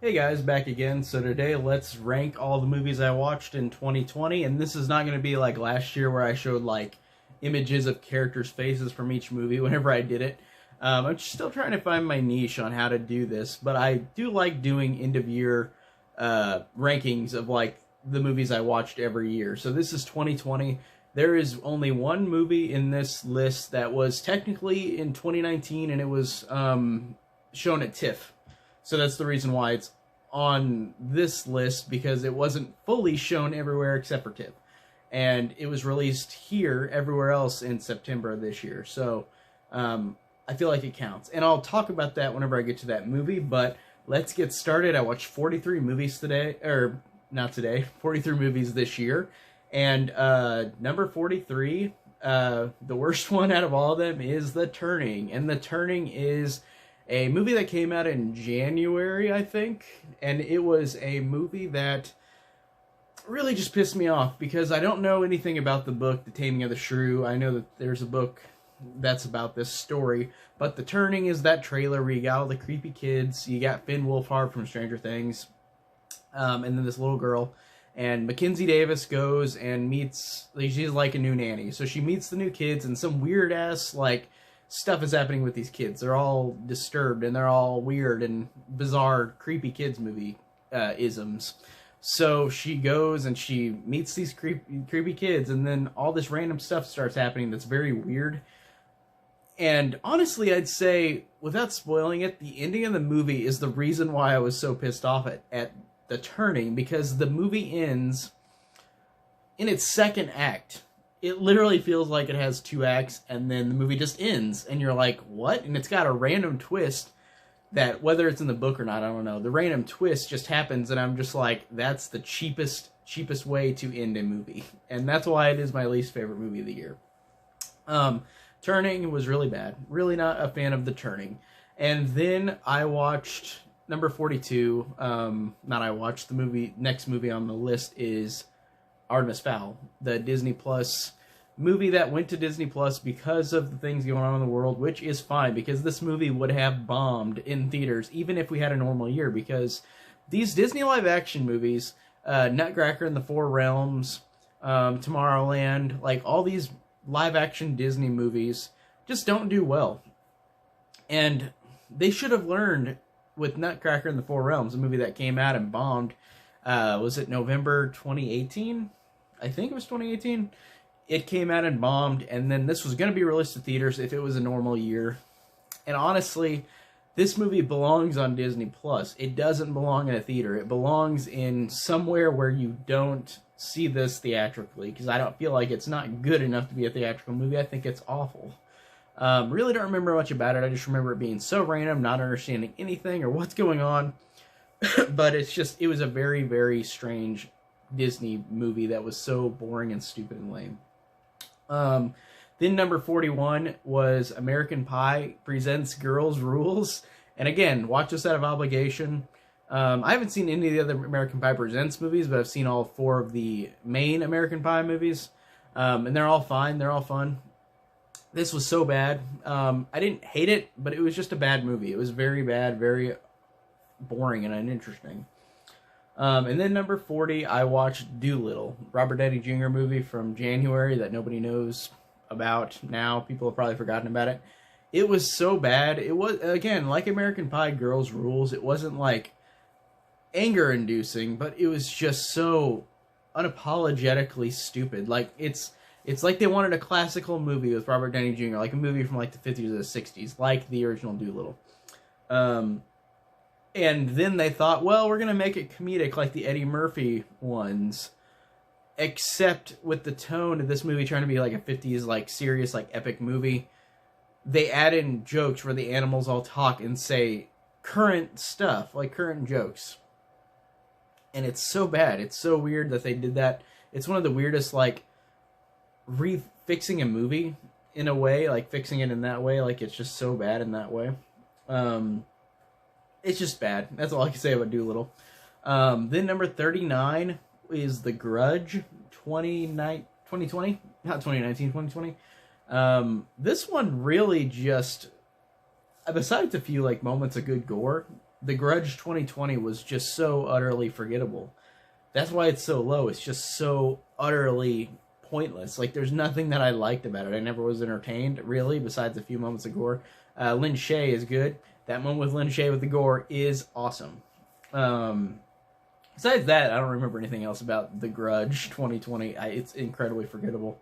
Hey guys, back again. So today let's rank all the movies I watched in 2020, and this is not going to be like last year where I showed like images of characters' faces from each movie whenever I did it. I'm still trying to find my niche on how to do this, but I do like doing end of year rankings of like the movies I watched every year. So this is 2020. There is only one movie in this list that was technically in 2019, and it was shown at TIFF. So that's the reason why it's on this list, because it wasn't fully shown everywhere except for TIFF. And it was released here everywhere else in September of this year. So I feel like it counts. And I'll talk about that whenever I get to that movie, but let's get started. I watched 43 movies today, or not today, 43 movies this year. And number 43, the worst one out of all of them is The Turning. And The Turning is a movie that came out in January, I think, and it was a movie that really just pissed me off because I don't know anything about the book, The Taming of the Shrew. I know that there's a book that's about this story, but The Turning is that trailer where you got all the creepy kids, you got Finn Wolfhard from Stranger Things, and then this little girl, and Mackenzie Davis goes and meets, she's like a new nanny, so she meets the new kids, and some weird-ass, like, stuff is happening with these kids. They're all disturbed and they're all weird and bizarre, creepy kids movie isms. So she goes and she meets these creepy kids, and then all this random stuff starts happening that's very weird. And honestly, I'd say, without spoiling it, the ending of the movie is the reason why I was so pissed off at The Turning, because the movie ends in its second act. It literally feels like it has two acts, and then the movie just ends, and you're like, what? And it's got a random twist that, whether it's in the book or not, I don't know. The random twist just happens, and I'm just like, that's the cheapest way to end a movie. And that's why it is my least favorite movie of the year. Turning was really bad. Really not a fan of The Turning. And then I watched number 42. Next movie on the list is Artemis Fowl, the Disney Plus movie that went to Disney Plus because of the things going on in the world, which is fine, because this movie would have bombed in theaters even if we had a normal year, because these Disney live-action movies, Nutcracker in the Four Realms, Tomorrowland, like all these live-action Disney movies just don't do well. And they should have learned with Nutcracker in the Four Realms, a movie that came out and bombed. Was it November 2018? I think it was 2018. It came out and bombed, and then this was going to be released to theaters if it was a normal year. And honestly, this movie belongs on Disney Plus. It doesn't belong in a theater. It belongs in somewhere where you don't see this theatrically, because I don't feel like it's not good enough to be a theatrical movie. I think it's awful. Really don't remember much about it. I just remember it being so random, not understanding anything or what's going on. But it was a very, very strange Disney movie that was so boring and stupid and lame. Then number 41 was American Pie Presents Girls Rules. And again, watch this out of obligation. I haven't seen any of the other American Pie Presents movies, but I've seen all 4 of the main American Pie movies. And they're all fine. They're all fun. This was so bad. I didn't hate it, but it was just a bad movie. It was very bad, very boring and uninteresting. And then number 40, I watched Dolittle, Robert Downey Jr. movie from January that nobody knows about now. People have probably forgotten about it. It was so bad. It was, again, like American Pie Girls Rules. It wasn't like anger-inducing, but it was just so unapologetically stupid. Like it's like they wanted a classical movie with Robert Downey Jr., like a movie from like the 50s or the 60s, like the original Dolittle. And then they thought, well, we're going to make it comedic like the Eddie Murphy ones, except with the tone of this movie trying to be like a 50s, like serious, like epic movie. They add in jokes where the animals all talk and say current stuff, like current jokes. And it's so bad. It's so weird that they did that. It's one of the weirdest, like, refixing a movie in a way, like fixing it in that way. Like, it's just so bad in that way. It's just bad. That's all I can say about Dolittle. Then number 39 is The Grudge 2020. Not 2019, 2020. This one really just, besides a few like moments of good gore, The Grudge 2020 was just so utterly forgettable. That's why it's so low. It's just so utterly pointless. Like, there's nothing that I liked about it. I never was entertained, really, besides a few moments of gore. Lin Shaye is good. That moment with Lin Shaye with the gore is awesome. Besides that, I don't remember anything else about The Grudge 2020. It's incredibly forgettable.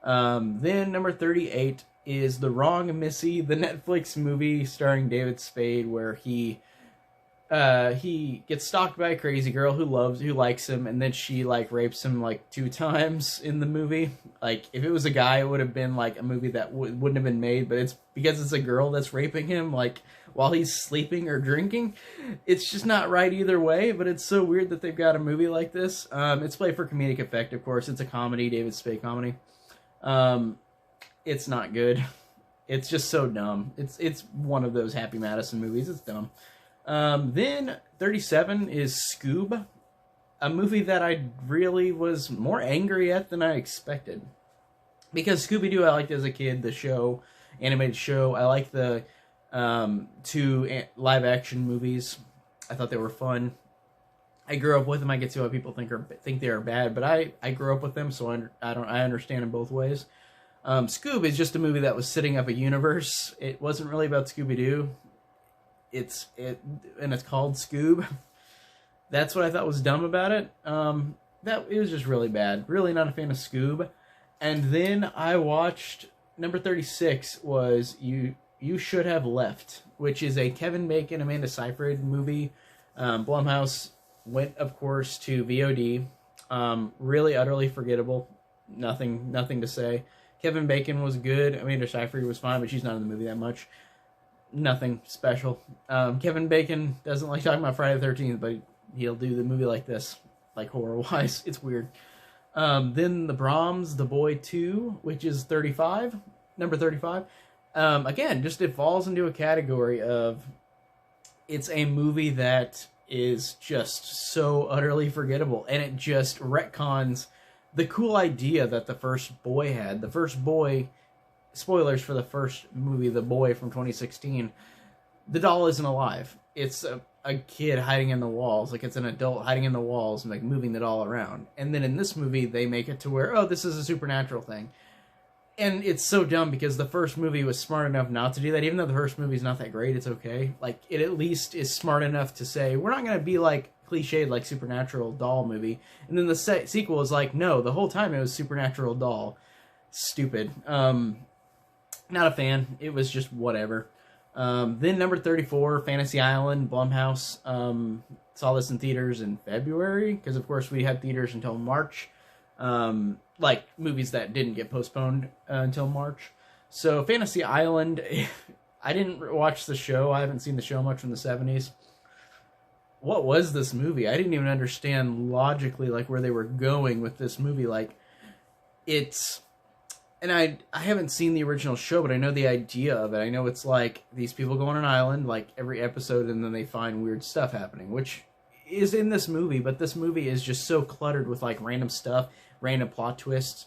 Then number 38 is The Wrong Missy, the Netflix movie starring David Spade, where he gets stalked by a crazy girl who likes him, and then she like rapes him like 2 times in the movie. Like, if it was a guy, it would have been like a movie that wouldn't have been made, but it's because it's a girl that's raping him like while he's sleeping or drinking. It's just not right either way, but it's so weird that they've got a movie like this. It's played for comedic effect, of course. It's a comedy, David Spade comedy. It's not good. It's just so dumb. It's one of those Happy Madison movies. It's dumb. Then 37 is Scoob, a movie that I really was more angry at than I expected. Because Scooby-Doo I liked as a kid, the show, animated show. I liked the 2 live-action movies. I thought they were fun. I grew up with them. I can see why people think they are bad, but I grew up with them, so I understand in both ways. Scoob is just a movie that was setting up a universe. It wasn't really about Scooby-Doo. And it's called Scoob. That's what I thought was dumb about it. It was just really bad. Really not a fan of Scoob. And then I watched number 36 was You Should Have Left, which is a Kevin Bacon, Amanda Seyfried movie. Blumhouse went, of course, to VOD. Really utterly forgettable. Nothing to say. Kevin Bacon was good. Amanda Seyfried was fine, but she's not in the movie that much. Nothing special. Kevin Bacon doesn't like talking about Friday the 13th, but he'll do the movie like this, like horror-wise. It's weird. Then The Brahms, The Boy 2, which is 35, number 35. Again, just it falls into a category of it's a movie that is just so utterly forgettable, and it just retcons the cool idea that the first Boy had. The first Boy, spoilers for the first movie, The Boy from 2016, the doll isn't alive. It's a kid hiding in the walls, like it's an adult hiding in the walls and like moving the doll around. And then in this movie, they make it to where, oh, this is a supernatural thing. And it's so dumb because the first movie was smart enough not to do that. Even though the first movie is not that great, it's okay. Like, it at least is smart enough to say, we're not going to be like cliched like Supernatural doll movie. And then the sequel is like, no, the whole time it was Supernatural doll. Stupid. Not a fan. It was just whatever. Then number 34, Fantasy Island, Blumhouse. Saw this in theaters in February because, of course, we had theaters until March. Like movies that didn't get postponed until March. So Fantasy Island, I didn't watch the show. I haven't seen the show much from the 70s. What was this movie? I didn't even understand logically like where they were going with this movie. Like, it's, and I haven't seen the original show, but I know the idea of it. I know it's like these people go on an island like every episode and then they find weird stuff happening, which is in this movie, but this movie is just so cluttered with like random stuff, random plot twists,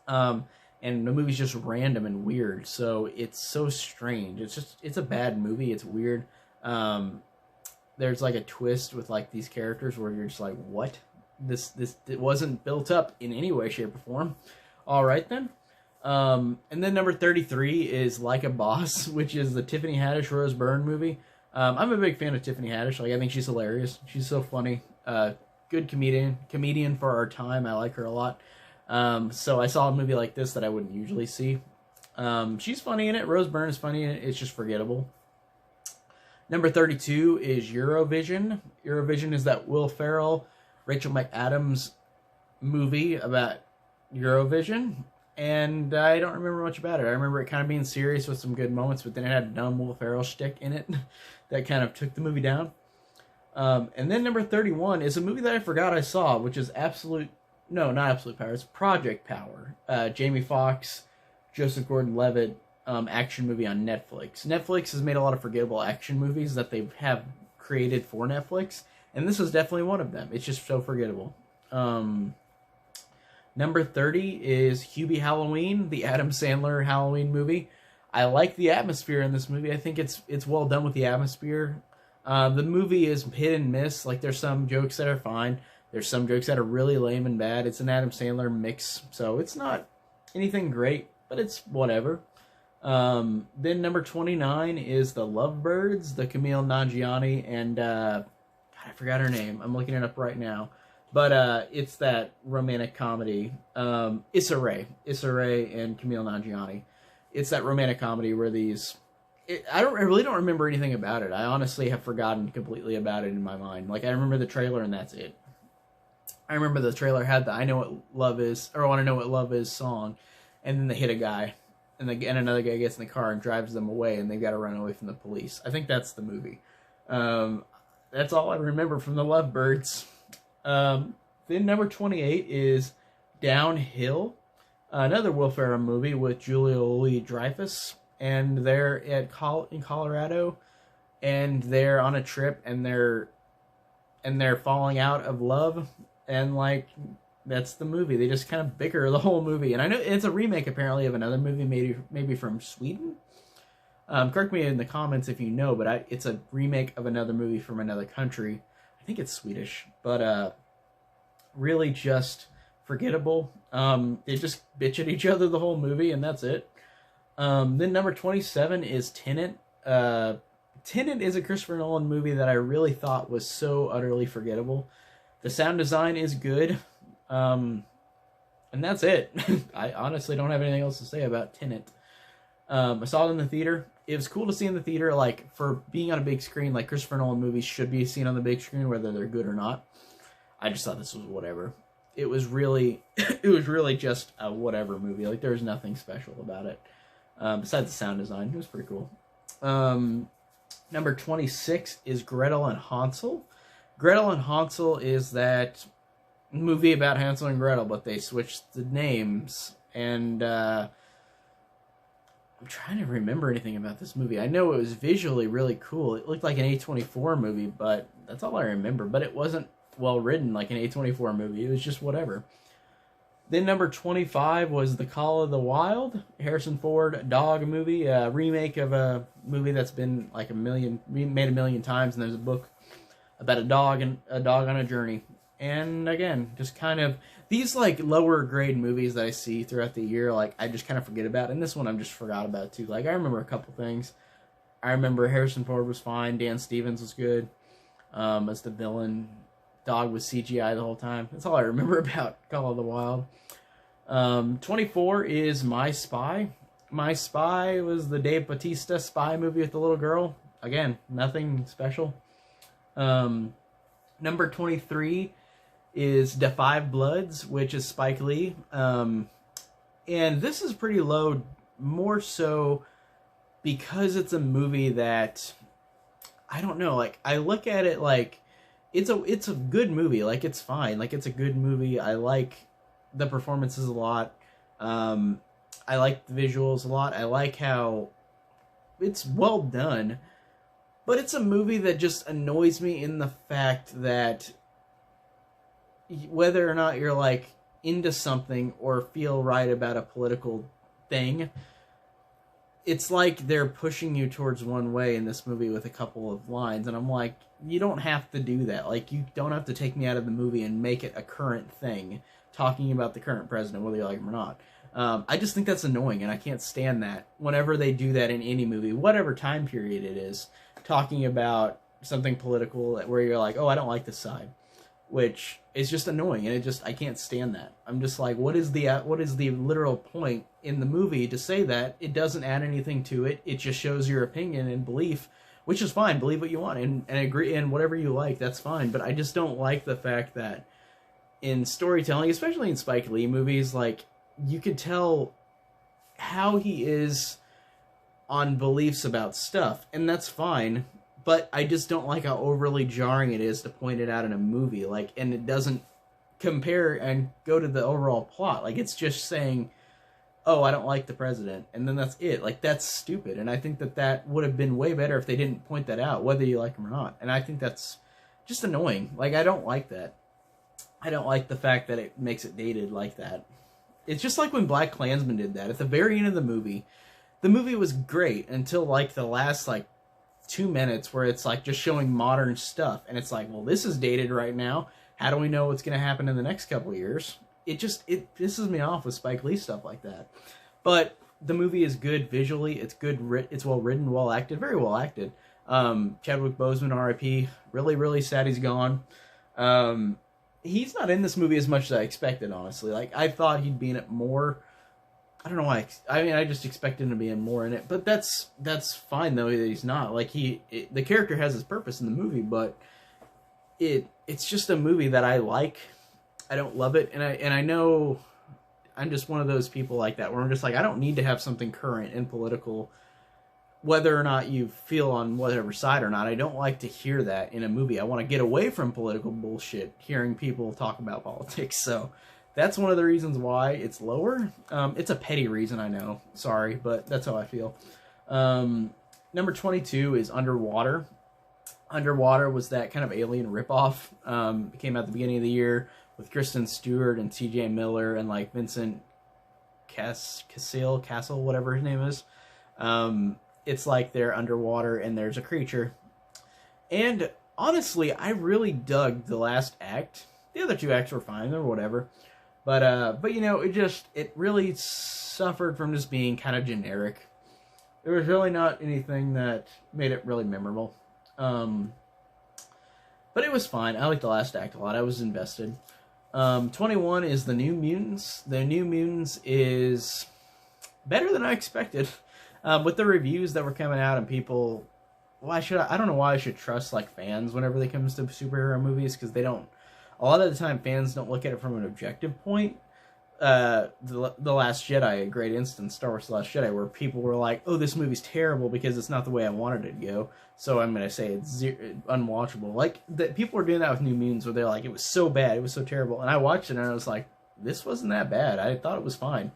and the movie's just random and weird, so it's so strange. It's a bad movie. It's weird. There's like a twist with like these characters where you're just like, what? It wasn't built up in any way, shape, or form. All right then. And then number 33 is Like a Boss, which is the Tiffany Haddish Rose Byrne movie. I'm a big fan of Tiffany Haddish. Like, I think she's hilarious. She's so funny. Good comedian for our time. I like her a lot. So I saw a movie like this that I wouldn't usually see. She's funny in it. Rose Byrne is funny in it. It's just forgettable. Number 32 is Eurovision. Eurovision is that Will Ferrell, Rachel McAdams movie about Eurovision. And I don't remember much about it. I remember it kind of being serious with some good moments, but then it had a dumb Will Ferrell shtick in it that kind of took the movie down. And then number 31 is a movie that I forgot I saw, which is not Absolute Power, it's Project Power. Jamie Foxx, Joseph Gordon-Levitt action movie on Netflix. Netflix has made a lot of forgettable action movies that they have created for Netflix, and this is definitely one of them. It's just so forgettable. Number 30 is Hubie Halloween, the Adam Sandler Halloween movie. I like the atmosphere in this movie. I think it's well done with the atmosphere. The movie is hit and miss. Like, there's some jokes that are fine. There's some jokes that are really lame and bad. It's an Adam Sandler mix, so it's not anything great, but it's whatever. Then number 29 is The Lovebirds, the Camille Nanjiani and God, I forgot her name. I'm looking it up right now. But it's that romantic comedy. Issa Rae and Camille Nanjiani. It's that romantic comedy where I really don't remember anything about it. I honestly have forgotten completely about it in my mind. Like, I remember the trailer and that's it. I remember the trailer had the I Know What Love Is, or I Want to Know What Love Is song, and then they hit a guy, and another guy gets in the car and drives them away, and they've got to run away from the police. I think that's the movie. That's all I remember from The Lovebirds. Then number 28 is Downhill, another Will Ferrell movie with Julia Louis-Dreyfus, and they're in Colorado, and they're on a trip, and they're falling out of love, and like, that's the movie. They just kind of bicker the whole movie, and I know it's a remake apparently of another movie, maybe from Sweden. Correct me in the comments if you know, but it's a remake of another movie from another country. I think it's Swedish, but really just forgettable. They just bitch at each other the whole movie, and that's it. Then number 27 is Tenet. Tenet is a Christopher Nolan movie that I really thought was so utterly forgettable. The sound design is good, and that's it. I honestly don't have anything else to say about Tenet. I saw it in the theater. It was cool to see in the theater, like, for being on a big screen. Like, Christopher Nolan movies should be seen on the big screen, whether they're good or not. I just thought this was whatever. It was really just a whatever movie. Like, there was nothing special about it. Besides the sound design. It was pretty cool. Number 26 is Gretel and Hansel. Gretel and Hansel is that movie about Hansel and Gretel, but they switched the names. And I'm trying to remember anything about this movie. I know it was visually really cool. It looked like an A24 movie, but that's all I remember. But it wasn't well written like an A24 movie. It was just whatever. Then number 25 was The Call of the Wild, Harrison Ford dog movie, a remake of a movie that's been like made a million times, and there's a book about a dog on a journey. And again, just kind of these like lower grade movies that I see throughout the year, like I just kind of forget about. And this one I just forgot about too. Like I remember a couple things. I remember Harrison Ford was fine, Dan Stevens was good as the villain. Dog was CGI the whole time. That's all I remember about Call of the Wild. 24 is My Spy. My Spy was the Dave Bautista spy movie with the little girl. Again, nothing special. Number 23 is Da 5 Bloods, which is Spike Lee. And this is pretty low, more so because it's a movie that, I don't know, like, I look at it like, it's a good movie. Like, it's fine. Like, it's a good movie. I like the performances a lot. I like the visuals a lot. I like how it's well done. But it's a movie that just annoys me in the fact that whether or not you're, like, into something or feel right about a political thing, it's like they're pushing you towards one way in this movie with a couple of lines. And I'm like, you don't have to do that. Like, you don't have to take me out of the movie and make it a current thing, talking about the current president, whether you like him or not. I just think that's annoying, and I can't stand that. Whenever they do that in any movie, whatever time period it is, talking about something political where you're like, oh, I don't like this side, which is just annoying, and I can't stand that. I'm just like, what is the literal point in the movie to say that? It doesn't add anything to it. It just shows your opinion and belief, which is fine. Believe what you want and agree, and whatever you like, that's fine. But I just don't like the fact that in storytelling, especially in Spike Lee movies, like, you could tell how he is on beliefs about stuff, and that's fine, but I just don't like how overly jarring it is to point it out in a movie, like, and it doesn't compare and go to the overall plot. Like, it's just saying, oh, I don't like the president, and then that's it. Like, that's stupid, and I think that would have been way better if they didn't point that out, whether you like him or not, and I think that's just annoying. Like, I don't like that. I don't like the fact that it makes it dated like that. It's just like when Black Klansman did that. At the very end of the movie was great until, like, the last, like, 2 minutes where it's like just showing modern stuff, and it's like, well, this is dated right now. How do we know what's going to happen in the next couple of years? It pisses me off with Spike Lee stuff like that. But the movie is good visually. It's good. It's well written, well acted, very well acted. Chadwick Boseman, R.I.P. Really, really sad he's gone. He's not in this movie as much as I expected, honestly. Like, I thought he'd be in it more. I don't know why. I mean, I just expected him to be in more in it. But that's fine, though, that he's not. Like, the character has his purpose in the movie, but it's just a movie that I like. I don't love it, and I know I'm just one of those people like that, where I'm just like, I don't need to have something current and political, whether or not you feel on whatever side or not. I don't like to hear that in a movie. I want to get away from political bullshit, hearing people talk about politics. So that's one of the reasons why it's lower. It's a petty reason, I know. Sorry, but that's how I feel. Number 22 is Underwater. Underwater was that kind of alien ripoff. It came out at the beginning of the year with Kristen Stewart and T.J. Miller and like Vincent Castle, whatever his name is. It's like they're underwater and there's a creature. And honestly, I really dug the last act. The other two acts were fine or whatever. But you know, it really suffered from just being kind of generic. There was really not anything that made it really memorable. But it was fine. I liked the last act a lot. I was invested. 21 is The New Mutants. The New Mutants is better than I expected. With the reviews that were coming out and people, I don't know why I should trust like fans whenever they comes to superhero movies, because they don't. A lot of the time, fans don't look at it from an objective point. The Last Jedi, a great instance, Star Wars: The Last Jedi, where people were like, "Oh, this movie's terrible because it's not the way I wanted it to go." So I'm gonna say it's unwatchable. Like people were doing that with New Mutants, where they're like, "It was so bad, it was so terrible," and I watched it and I was like, "This wasn't that bad. I thought it was fine.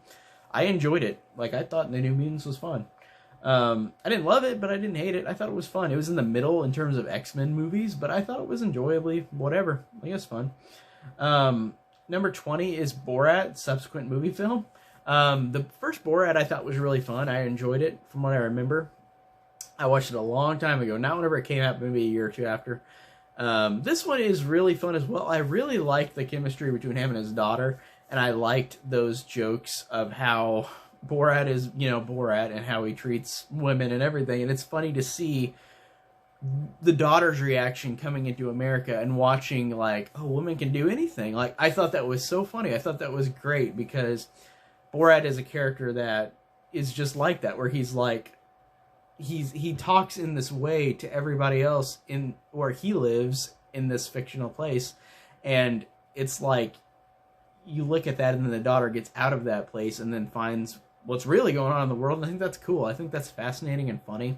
I enjoyed it. Like, I thought The New Mutants was fun." I didn't love it, but I didn't hate it. I thought it was fun. It was in the middle in terms of X-Men movies, but I thought it was enjoyably whatever. I guess fun. Number 20 is Borat, subsequent movie film. The first Borat I thought was really fun. I enjoyed it from what I remember. I watched it a long time ago, not whenever it came out, maybe a year or two after. This one is really fun as well. I really liked the chemistry between him and his daughter, and I liked those jokes of how Borat is, you know, Borat, and how he treats women and everything. And it's funny to see the daughter's reaction coming into America and watching, like, oh, women can do anything. Like, I thought that was so funny. I thought that was great, because Borat is a character that is just like that, where he's like, he talks in this way to everybody else in where he lives in this fictional place, and it's like, you look at that and then the daughter gets out of that place and then finds what's really going on in the world, and I think that's cool. I think that's fascinating and funny.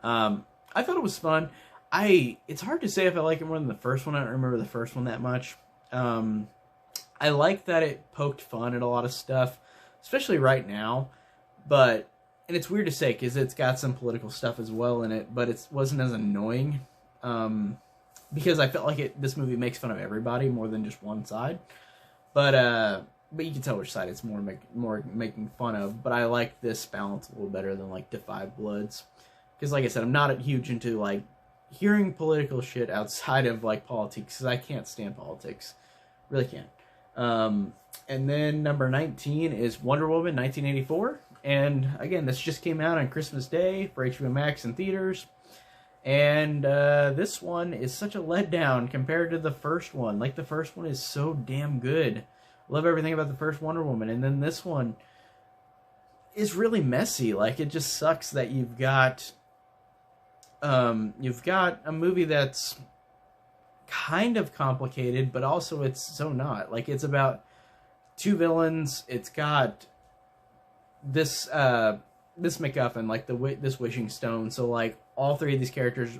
I thought it was fun. It's hard to say if I like it more than the first one. I don't remember the first one that much. I like that it poked fun at a lot of stuff, especially right now. And it's weird to say because it's got some political stuff as well in it, but it wasn't as annoying. Because I felt like this movie makes fun of everybody more than just one side. But you can tell which side it's more making fun of. But I like this balance a little better than like Da 5 Bloods, because like I said, I'm not huge into like hearing political shit outside of like politics, because I can't stand politics, really can't. And then number 19 is Wonder Woman 1984, and again, this just came out on Christmas Day for HBO Max and theaters. And this one is such a letdown compared to the first one. Like, the first one is so damn good. Love everything about the first Wonder Woman. And then this one is really messy. Like, it just sucks that you've got a movie that's kind of complicated, but also it's so not. Like, it's about two villains. It's got this MacGuffin, like this wishing stone. So like all three of these characters,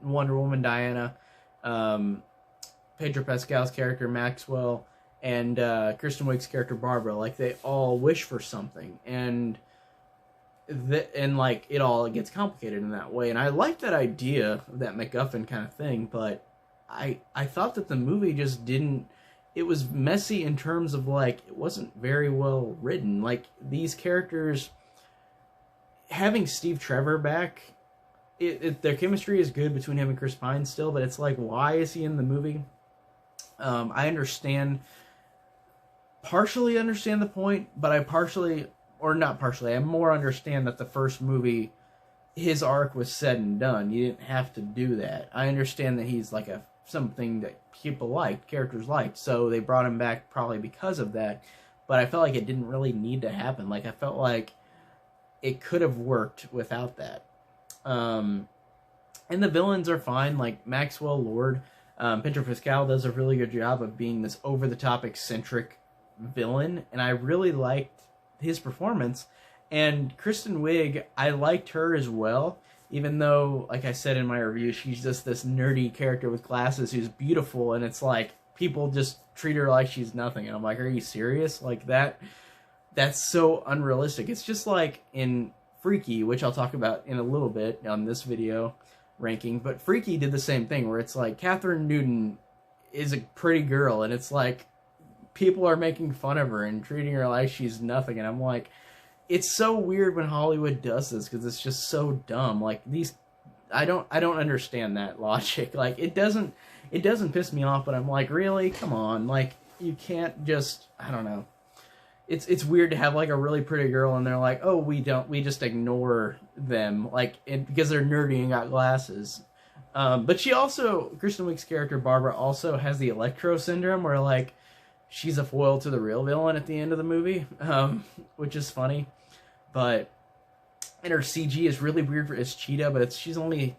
Wonder Woman, Diana, Pedro Pascal's character Maxwell, and Kristen Wiig's character Barbara, like they all wish for something, and like it all gets complicated in that way. And I like that idea of that MacGuffin kind of thing, but I thought that the movie just didn't. It was messy in terms of like it wasn't very well written. Like these characters, having Steve Trevor back their chemistry is good between him and Chris Pine still, but it's like, why is he in the movie? I partially understand the point, but I partially, or not partially, I more understand that the first movie, his arc was said and done. You didn't have to do that. I understand that he's like something that people liked, characters liked, so they brought him back probably because of that, but I felt like it didn't really need to happen. Like, I felt like it could have worked without that. And the villains are fine, like Maxwell Lord. Pedro Pascal does a really good job of being this over-the-top, eccentric villain, and I really liked his performance. And Kristen Wiig, I liked her as well, even though, like I said in my review, she's just this nerdy character with glasses who's beautiful, and it's like, people just treat her like she's nothing, and I'm like, are you serious? Like, that's so unrealistic. It's just like in Freaky, which I'll talk about in a little bit on this video ranking, but Freaky did the same thing, where it's like, Catherine Newton is a pretty girl, and it's like, people are making fun of her and treating her like she's nothing, and I'm like, it's so weird when Hollywood does this, because it's just so dumb. Like, I don't understand that logic. Like, it doesn't piss me off, but I'm like, really? Come on. Like, you can't just, I don't know. It's weird to have like a really pretty girl and they're like, oh, we just ignore them, like, because they're nerdy and got glasses. But she also, Kristen Wiig's character Barbara also has the Electro syndrome, where like she's a foil to the real villain at the end of the movie, which is funny. But, and her CG is really weird for it's Cheetah, but she's only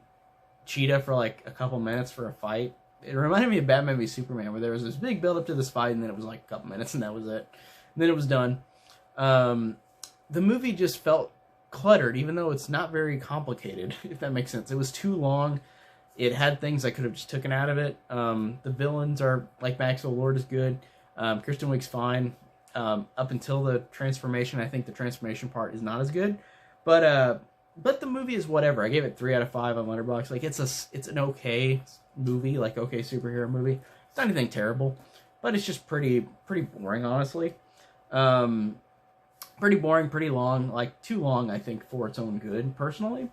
Cheetah for like a couple minutes for a fight. It reminded me of Batman v Superman, where there was this big build up to this fight, and then it was like a couple minutes, and that was it. And then it was done. The movie just felt cluttered, even though it's not very complicated, if that makes sense. It was too long. It had things I could have just taken out of it. The villains are, like, Maxwell Lord is good. Kristen Wiig's fine. Up until the transformation, I think the transformation part is not as good. But the movie is whatever. I gave it 3 out of 5 on Letterboxd. Like, it's an okay movie, like, okay superhero movie. It's not anything terrible, but it's just pretty boring, honestly. Pretty boring, pretty long, like too long, I think, for its own good, personally.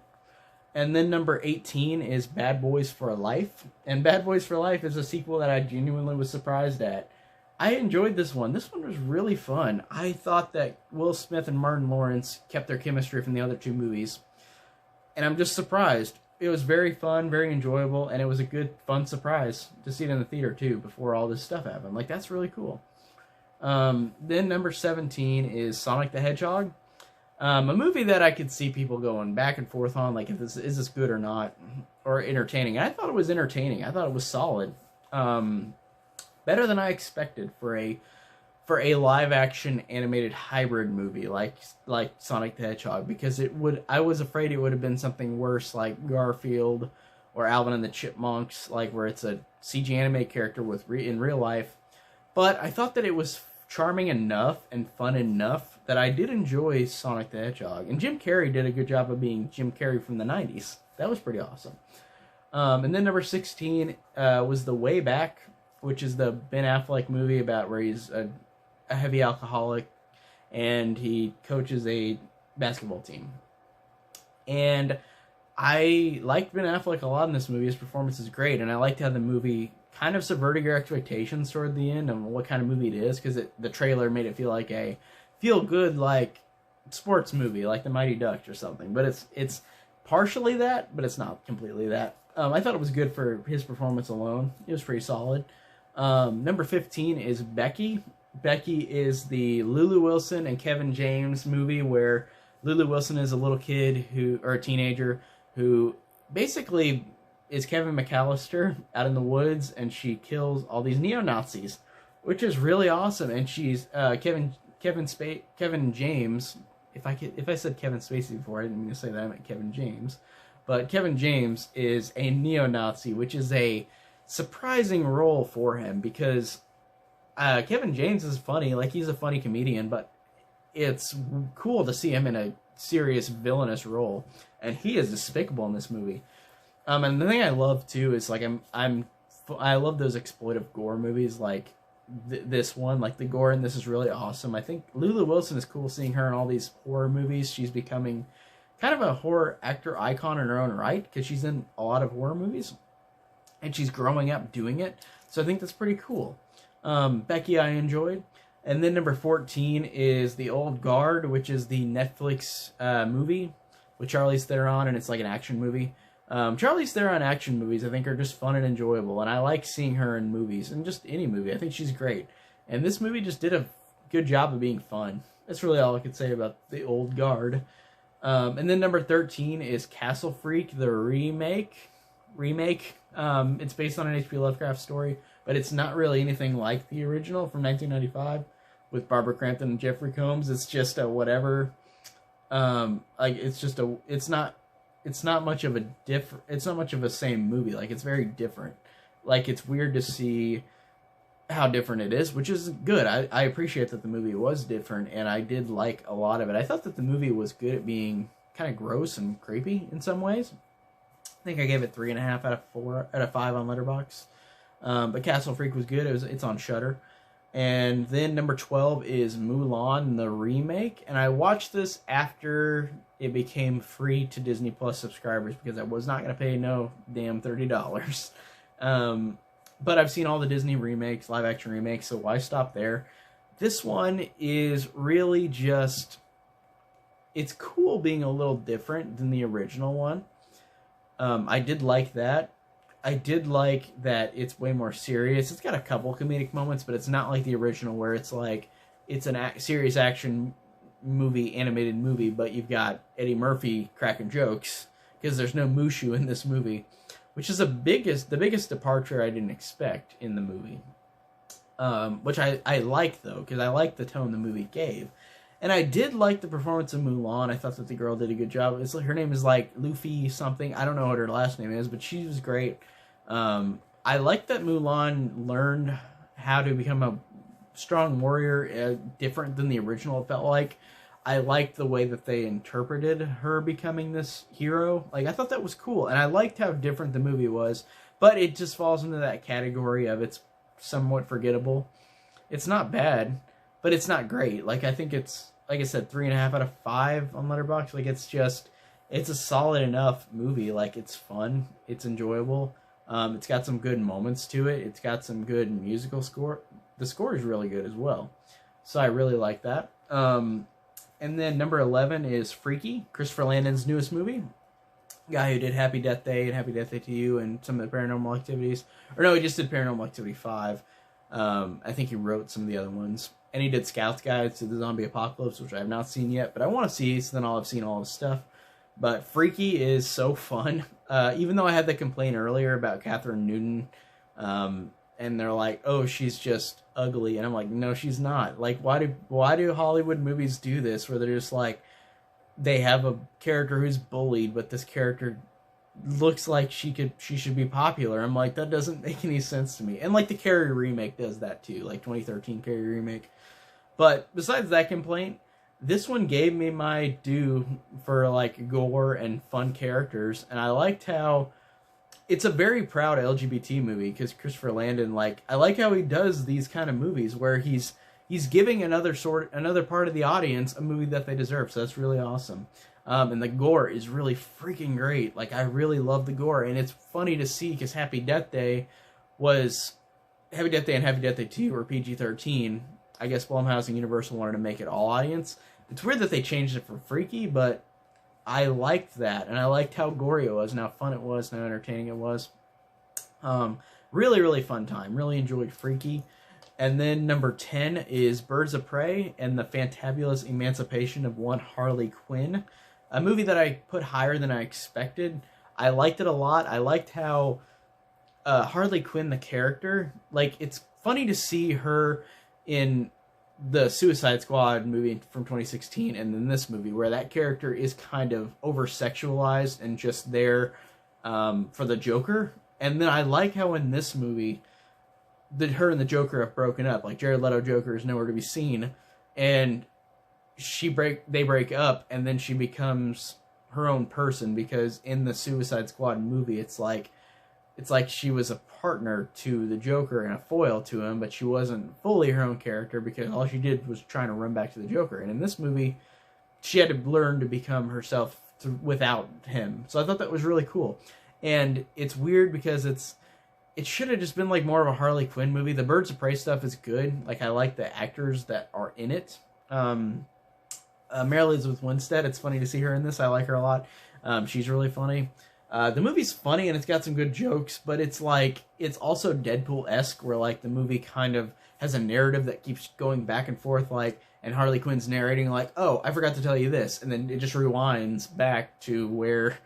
And then number 18 is Bad Boys for Life. And Bad Boys for Life is a sequel that I genuinely was surprised at. I enjoyed this one. This one was really fun. I thought that Will Smith and Martin Lawrence kept their chemistry from the other two movies. And I'm just surprised. It was very fun, very enjoyable, and it was a good, fun surprise to see it in the theater, too, before all this stuff happened. Like, that's really cool. Then number 17 is Sonic the Hedgehog. A movie that I could see people going back and forth on, like, is this good or not, or entertaining. I thought it was entertaining. I thought it was solid. Better than I expected for a live action animated hybrid movie like Sonic the Hedgehog, because I was afraid it would have been something worse, like Garfield or Alvin and the Chipmunks, like where it's a CG anime character in real life. But I thought that it was charming enough and fun enough that I did enjoy Sonic the Hedgehog. And Jim Carrey did a good job of being Jim Carrey from the 90s. That was pretty awesome. And then number 16 was The Way Back, which is the Ben Affleck movie about where he's a heavy alcoholic and he coaches a basketball team. And I liked Ben Affleck a lot in this movie. His performance is great, and I liked how the movie kind of subverted your expectations toward the end of what kind of movie it is, because the trailer made it feel like a feel-good, like, sports movie, like The Mighty Ducks or something. But it's partially that, but it's not completely that. I thought it was good for his performance alone. It was pretty solid. Number 15 is Becky. Becky is the Lulu Wilson and Kevin James movie where Lulu Wilson is a little kid or a teenager who basically is Kevin McAllister out in the woods, and she kills all these neo-Nazis, which is really awesome. And she's Kevin James. If I said Kevin Spacey before, I didn't mean to say that. I meant Kevin James. But Kevin James is a neo-Nazi, which is a surprising role for him, because Kevin James is funny. Like, he's a funny comedian, but it's cool to see him in a serious villainous role, and he is despicable in this movie. And the thing I love too is, like, I love those exploitive gore movies, like this one, like the gore in this is really awesome. I think Lulu Wilson is cool seeing her in all these horror movies. She's becoming kind of a horror actor icon in her own right, because she's in a lot of horror movies, and she's growing up doing it. So I think that's pretty cool. Becky, I enjoyed. And then number 14 is The Old Guard, which is the Netflix movie with Charlize Theron, and it's like an action movie. Charlize Theron action movies, I think, are just fun and enjoyable, and I like seeing her in movies, and just any movie. I think she's great. And this movie just did a good job of being fun. That's really all I could say about The Old Guard. And then number 13 is Castle Freak, the remake. It's based on an H.P. Lovecraft story, but it's not really anything like the original from 1995 with Barbara Crampton and Jeffrey Combs. It's just a whatever. It's not much of a same movie. Like, it's very different. Like, it's weird to see how different it is, which is good. I appreciate that the movie was different, and I did like a lot of it. I thought that the movie was good at being kind of gross and creepy in some ways. I think I gave it 3.5 out of 5 on Letterboxd. But Castle Freak was good. It's on Shudder. And then number 12 is Mulan, the remake. And I watched this after it became free to Disney Plus subscribers, because I was not going to pay no damn $30. But I've seen all the Disney remakes, live action remakes, so why stop there? This one is really just, it's cool being a little different than the original one. I did like that. I did like that it's way more serious. It's got a couple comedic moments, but it's not like the original where it's like, it's a serious action movie, animated movie, but you've got Eddie Murphy cracking jokes, because there's no Mushu in this movie, which is the biggest departure I didn't expect in the movie. Which I like, though, because I like the tone the movie gave. And I did like the performance of Mulan. I thought that the girl did a good job. Her name is like Luffy something. I don't know what her last name is, but she was great. I like that Mulan learned how to become a strong warrior, different than the original, it felt like. I liked the way that they interpreted her becoming this hero. Like, I thought that was cool, and I liked how different the movie was, but it just falls into that category of it's somewhat forgettable. It's not bad, but it's not great. Like, I think it's, like I said, 3.5 out of 5 on Letterboxd. Like, it's a solid enough movie. Like, it's fun, it's enjoyable. It's got some good moments to it. It's got some good musical score. The score is really good as well, so I really like that. And then number 11 is Freaky, Christopher Landon's newest movie. Guy who did Happy Death Day and Happy Death Day to You and some of the Paranormal Activities. Or no, he just did Paranormal Activity 5. I think he wrote some of the other ones. And he did Scout's Guide to the Zombie Apocalypse, which I have not seen yet, but I want to see, so then I'll have seen all his stuff. But Freaky is so fun. Even though I had the complaint earlier about Catherine Newton, and they're like, oh, she's just ugly. And I'm like, no, she's not. Like, why do Hollywood movies do this, where they're just like, they have a character who's bullied, but this character looks like she should be popular. I'm like, that doesn't make any sense to me. And like the Carrie remake does that too, like 2013 Carrie remake. But besides that complaint, this one gave me my due for like gore and fun characters, and I liked how it's a very proud LGBT movie, because Christopher Landon, like, I like how he does these kind of movies where he's giving another part of the audience a movie that they deserve. So that's really awesome. And the gore is really freaking great. Like, I really love the gore, and it's funny to see, because Happy Death Day and Happy Death Day 2 were PG-13. I guess Blumhouse and Universal wanted to make it all audience. It's weird that they changed it for Freaky, but I liked that, and I liked how gory it was, and how fun it was, and how entertaining it was. Really, really fun time. Really enjoyed Freaky. And then number 10 is Birds of Prey and the Fantabulous Emancipation of One Harley Quinn. A movie that I put higher than I expected. I liked it a lot. I liked how Harley Quinn, the character, like, it's funny to see her in the Suicide Squad movie from 2016 and then this movie, where that character is kind of over-sexualized and just there for the Joker. And then I like how in this movie, her and the Joker have broken up. Like, Jared Leto Joker is nowhere to be seen, and they break up, and then she becomes her own person, because in the Suicide Squad movie, it's like she was a partner to the Joker and a foil to him, but she wasn't fully her own character, because all she did was trying to run back to the Joker. And in this movie, she had to learn to become herself without him. So I thought that was really cool. And it's weird because it should have just been like more of a Harley Quinn movie. The Birds of Prey stuff is good. Like, I like the actors that are in it. Mary Elizabeth Winstead, it's funny to see her in this. I like her a lot. She's really funny. The movie's funny and it's got some good jokes, but it's like, it's also Deadpool-esque, where like the movie kind of has a narrative that keeps going back and forth, like, and Harley Quinn's narrating like, oh, I forgot to tell you this, and then it just rewinds back to where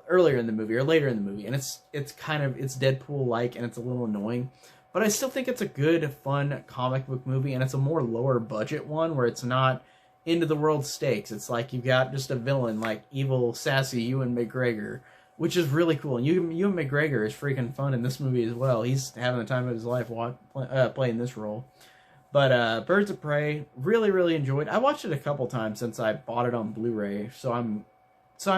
earlier in the movie or later in the movie, and it's Deadpool-like, and it's a little annoying, but I still think it's a good, fun comic book movie, and it's a more lower budget one where it's not into the world stakes. It's like you've got just a villain like evil, sassy Ewan McGregor, which is really cool. And Ewan McGregor is freaking fun in this movie as well. He's having the time of his life playing this role. But Birds of Prey, really, really enjoyed. I watched it a couple times since I bought it on Blu-ray, so I'm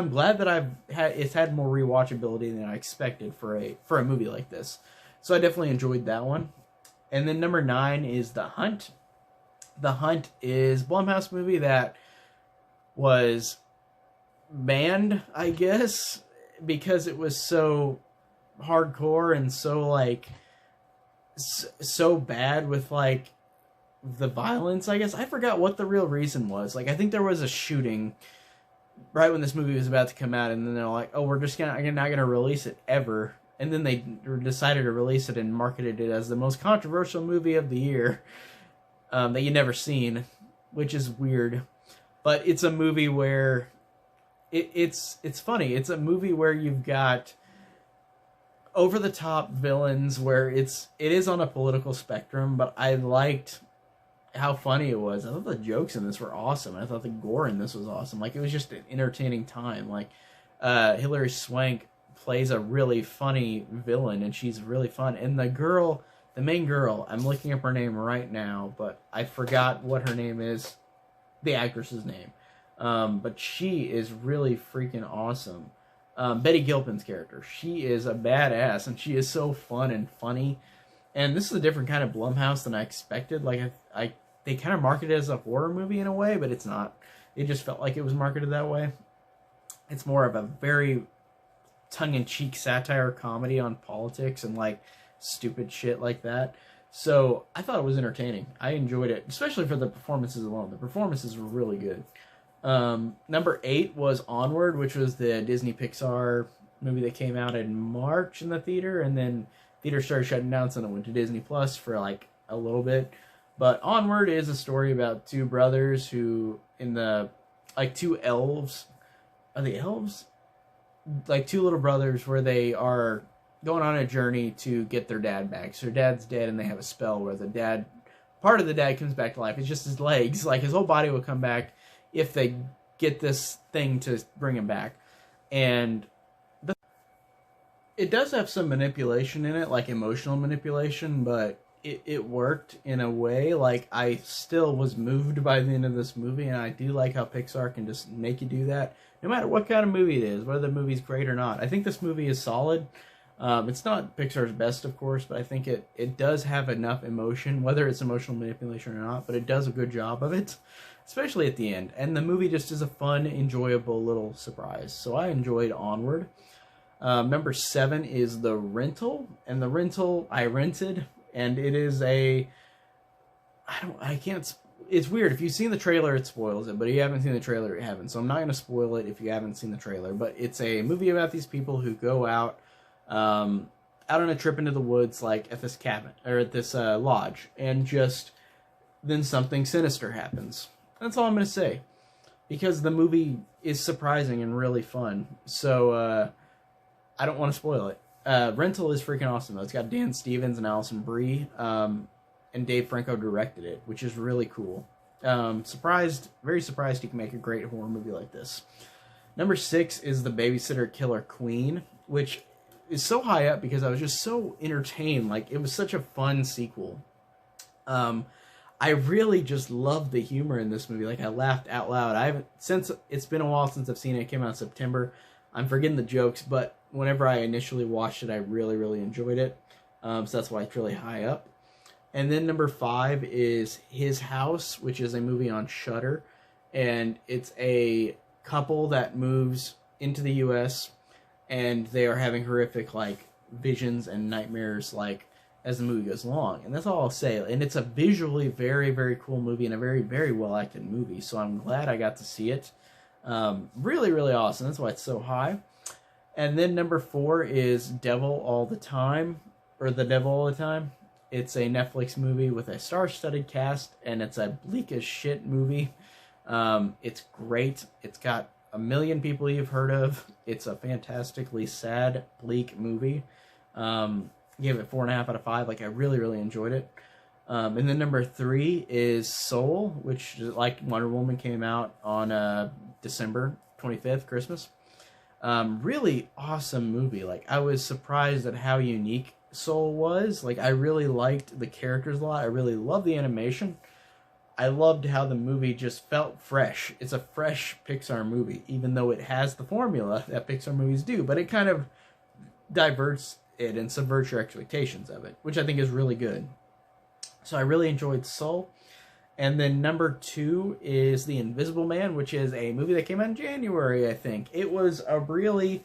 glad that it's had more rewatchability than I expected for a movie like this. So I definitely enjoyed that one. And then number 9 is The Hunt. The Hunt is a Blumhouse movie that was banned, I guess, because it was so hardcore and so like so bad with like the violence, I guess. I forgot what the real reason was. Like, I think there was a shooting right when this movie was about to come out, and then they're like, oh, we're not gonna release it ever. And then they decided to release it and marketed it as the most controversial movie of the year that you've never seen, which is weird. But it's a movie where it's funny. It's a movie where you've got over-the-top villains where it is on a political spectrum, but I liked how funny it was. I thought the jokes in this were awesome. I thought the gore in this was awesome. Like, it was just an entertaining time. Like, Hilary Swank plays a really funny villain, and she's really fun. And the main girl, I'm looking up her name right now, but I forgot what her name is, the actress's name. But she is really freaking awesome. Betty Gilpin's character, she is a badass, and she is so fun and funny. And this is a different kind of Blumhouse than I expected. Like, they kind of market it as a horror movie in a way, but it's not. It just felt like it was marketed that way. It's more of a very tongue-in-cheek satire comedy on politics and like stupid shit like that. So I thought it was entertaining. I enjoyed it, especially for the performances alone. The performances were really good. Number 8 was Onward, which was the Disney Pixar movie that came out in March in the theater, and then theaters started shutting down, so it went to Disney Plus for like a little bit. But Onward is a story about two brothers who, two elves. Are they elves? Like two little brothers where they are going on a journey to get their dad back. So their dad's dead, and they have a spell where part of the dad comes back to life. It's just his legs. Like, his whole body will come back if they get this thing to bring him back. And it does have some manipulation in it, like emotional manipulation, but it worked in a way. Like, I still was moved by the end of this movie, and I do like how Pixar can just make you do that, no matter what kind of movie it is, whether the movie's great or not. I think this movie is solid. It's not Pixar's best, of course, but I think it does have enough emotion, whether it's emotional manipulation or not, but it does a good job of it, especially at the end. And the movie just is a fun, enjoyable little surprise. So I enjoyed Onward. Number 7 is The Rental, and The Rental I rented, and it is it's weird. If you've seen the trailer, it spoils it, but if you haven't seen the trailer, you haven't. So I'm not going to spoil it if you haven't seen the trailer, but it's a movie about these people who go out on a trip into the woods, like at this cabin, or at this lodge, and just then something sinister happens. That's all I'm going to say, because the movie is surprising and really fun. So I don't want to spoil it. Rental is freaking awesome, though. It's got Dan Stevens and Alison Brie, and Dave Franco directed it, which is really cool. Very surprised he can make a great horror movie like this. Number 6 is The Babysitter Killer Queen, which is so high up because I was just so entertained. Like, it was such a fun sequel. I really just loved the humor in this movie. Like, I laughed out loud. It's been a while since I've seen it. It came out in September. I'm forgetting the jokes, but whenever I initially watched it, I really, really enjoyed it. So that's why it's really high up. And then number 5 is His House, which is a movie on Shudder. And it's a couple that moves into the U.S. and they are having horrific like visions and nightmares like as the movie goes along, and that's all I'll say. And it's a visually very, very cool movie and a very, very well acted movie, so I'm glad I got to see it. Really, really awesome. That's why it's so high. And then number 4 is Devil All the Time, or The Devil All the Time. It's a Netflix movie with a star-studded cast, and it's a bleak as shit movie. It's great. It's got a million people you've heard of. It's a fantastically sad, bleak movie. Gave it 4.5 out of 5. Like, I really, really enjoyed it. And then number 3 is Soul, which, like Wonder Woman, came out on December 25th, Christmas. Really awesome movie. Like, I was surprised at how unique Soul was. Like, I really liked the characters a lot. I really loved the animation. I loved how the movie just felt fresh. It's a fresh Pixar movie, even though it has the formula that Pixar movies do, but it kind of diverts it and subverts your expectations of it, which I think is really good. So I really enjoyed Soul. And then number 2 is The Invisible Man, which is a movie that came out in January, I think. It was a really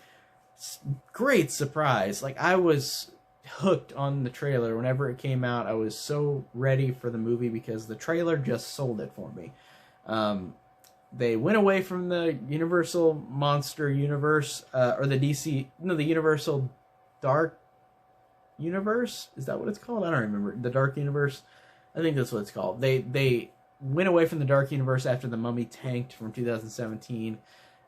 great surprise. Like, I was hooked on the trailer whenever it came out. I was so ready for the movie because the trailer just sold it for me. They went away from the Universal Monster Universe, or the Universal Dark Universe? Is that what it's called? I don't remember. The Dark Universe? I think that's what it's called. They went away from the Dark Universe after The Mummy tanked from 2017,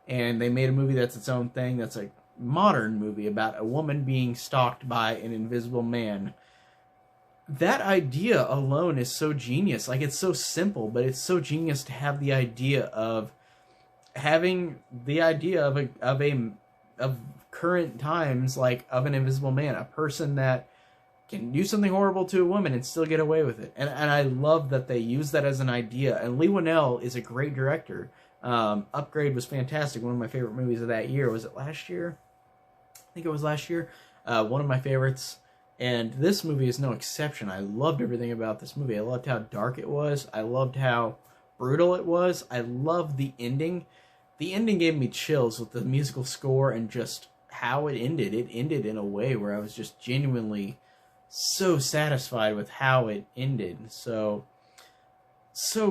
and they made a movie that's its own thing. That's a modern movie about a woman being stalked by an invisible man. That idea alone is so genius. Like, it's so simple, but it's so genius to have the idea of having the idea of current times, like, of an invisible man, a person that can do something horrible to a woman and still get away with it. And I love that they use that as an idea. And Leigh Whannell is a great director. Upgrade was fantastic. One of my favorite movies of that year. Was it last year? I think it was last year. One of my favorites. And this movie is no exception. I loved everything about this movie. I loved how dark it was. I loved how brutal it was. I loved the ending. The ending gave me chills with the musical score and just how it ended. It ended in a way where I was just genuinely so satisfied with how it ended. So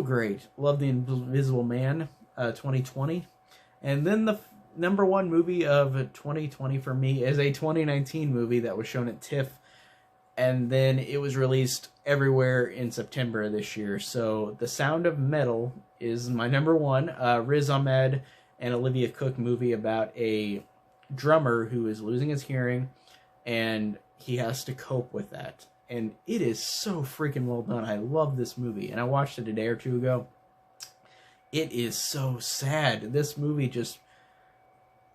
great. Love The Invisible Man 2020. And then the number 1 movie of 2020 for me is a 2019 movie that was shown at TIFF, and then it was released everywhere in September this year. So The Sound of Metal is my number 1. Riz Ahmed and Olivia Cooke movie about a drummer who is losing his hearing, and he has to cope with that. And it is so freaking well done. I love this movie, and I watched it a day or two ago. It is so sad. This movie just,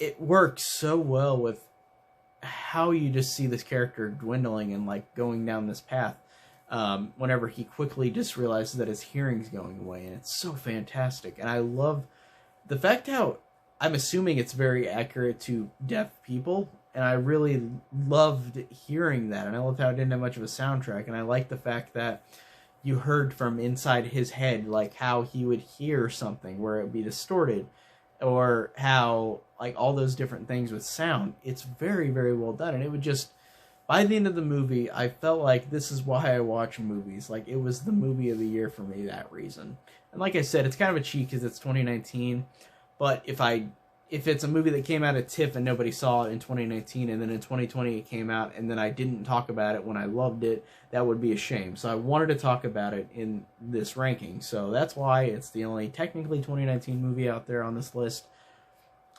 it works so well with how you just see this character dwindling and like going down this path. Whenever he quickly just realizes that his hearing's going away, and it's so fantastic. And I love the fact how I'm assuming it's very accurate to deaf people, and I really loved hearing that. And I loved how it didn't have much of a soundtrack, and I like the fact that you heard from inside his head, like how he would hear something where it would be distorted, or how like all those different things with sound. It's very, very well done, and it would just, by the end of the movie, I felt like this is why I watch movies. Like, it was the movie of the year for me, that reason. And like I said, it's kind of a cheat because it's 2019, but if it's a movie that came out at TIFF and nobody saw it in 2019, and then in 2020 it came out, and then I didn't talk about it when I loved it, that would be a shame. So I wanted to talk about it in this ranking. So that's why it's the only technically 2019 movie out there on this list.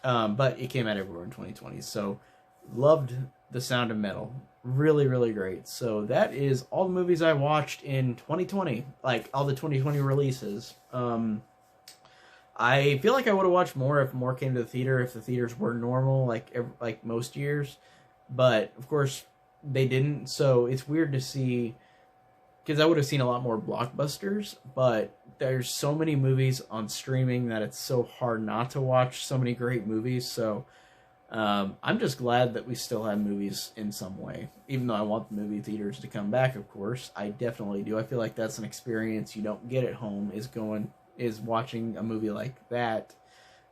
But it came out everywhere in 2020. So loved The Sound of Metal. Really, really great. So that is all the movies I watched in 2020. Like, all the 2020 releases. I feel like I would have watched more if more came to the theater, if the theaters were normal, like most years. But, of course, they didn't. So it's weird to see, because I would have seen a lot more blockbusters. But there's so many movies on streaming that it's so hard not to watch so many great movies. So I'm just glad that we still have movies in some way. Even though I want the movie theaters to come back, of course. I definitely do. I feel like that's an experience you don't get at home, is watching a movie like that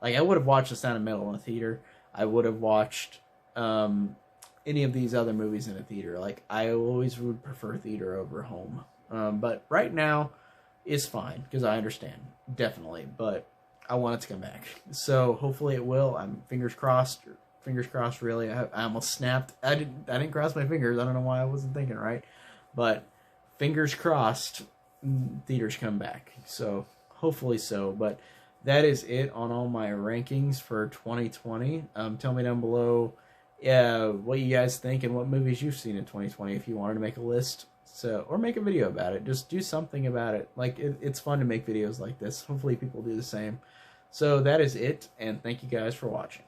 Like, I would have watched The Sound of Metal in a theater. I would have watched any of these other movies in a theater. Like, I always would prefer theater over home. But right now, it's fine, because I understand, definitely. But I want it to come back. So, hopefully it will. I'm fingers crossed, really. I almost snapped. I didn't cross my fingers. I don't know why I wasn't thinking right. But, fingers crossed, theaters come back. So, hopefully so. But that is it on all my rankings for 2020. Tell me down below what you guys think and what movies you've seen in 2020 if you wanted to make a list. So, or make a video about it. Just do something about it. Like, it's fun to make videos like this. Hopefully people do the same. So that is it, and thank you guys for watching.